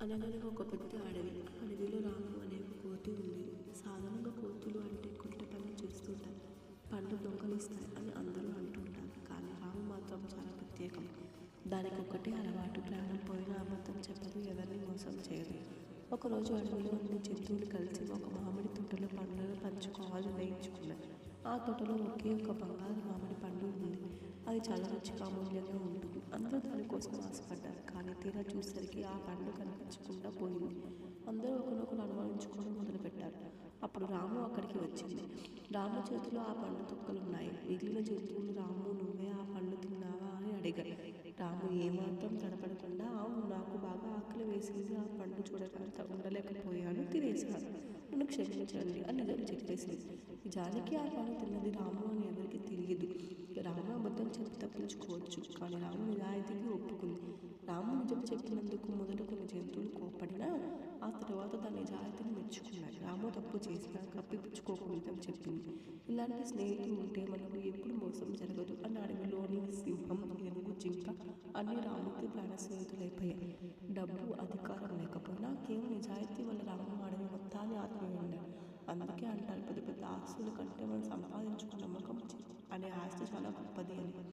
అనగనగా ఒక పెద్ద అడవి. అడవిలో రాము అనే ఒక కోతి ఉండేది. సాధారణంగా కోతులు అంటే కుట్ర పని చేస్తుంటాయి, పండ్లు దొంగలిస్తాయి అని అందరూ అంటుంటారు. కానీ రాము మాత్రం చాలా ప్రత్యేకం. దానికి ఒకటే అలవాటు, ప్రాణం పోయినా అబద్ధం చెప్పదు, ఎవరిని మోసం చేయదు. ఒకరోజు అడవిలో అన్ని జంతువులు కలిసి ఒక మామిడి తోటలో పండ్లను పంచుకోవాలని నిర్ణయించుకున్నాయి. ఆ తోటలో ఒకే ఒక బంగారు మామిడి పండు ఉంది. అది చాలా రుచిగా అమూల్యంగా ఉంటుంది. అందరూ దానికోసం ఆశపడ్డారు. కానీ తీరా చూసేసరికి ఆ పండు కనిపించకుండా పోయింది. అందరూ ఒకరినొకరు అనుమానించుకోవడం మొదలుపెట్టారు. అప్పుడు రాము అక్కడికి వచ్చింది. రాము చేతిలో ఆ పండు తొక్కలున్నాయి. మిగిలిన జంతువులు, రాము నువ్వే ఆ పండు తిన్నావా అని అడిగాయి. రాము ఏమాత్రం తడపడకుండా, అవును, నాకు బాగా ఆకలి వేసింది, ఆ పండు చూడకంత ఉండలేకపోయాను, తినేశాను, నన్ను క్షమించండి అని నిజం చెప్పేసింది. నిజానికి ఆ పండు తిన్నది రాము అని ఎవరికి తెలియదు. రాము అబద్ధం చెప్పి తప్పించుకోవచ్చు, కానీ రాము నిజాయితీకి ఒప్పుకుంది. రాము నిజం చెప్పినందుకు మొదట కొన్ని జంతువులు కోప్పడినా ఆ తర్వాత దాని నిజాయితీని మెచ్చుకున్నాయి. రాము తప్పు చేసినా కప్పిపుచ్చుకోకుండా చెప్పింది. ఇలాంటి స్నేహితులు ఉంటే మనకు ఎప్పుడు మోసం జరగదు అని అడవిలోని సింహం, ఏనుగు, జింక అన్ని రాముకి ప్రాణ స్నేహితులైపోయాయి. డబ్బు, అధికారం లేకపోయినా కేవలం నిజాయితీ వల్ల రాము అడవి మొత్తాన్ని ఆత్మీయున్నాడు. అందుకే అంటారు, పెద్ద పెద్ద ఆస్తుల కంటే మనం సంపాదించుకున్న నమ్మకం అనే ఆస్తి చాలా గొప్పది అని.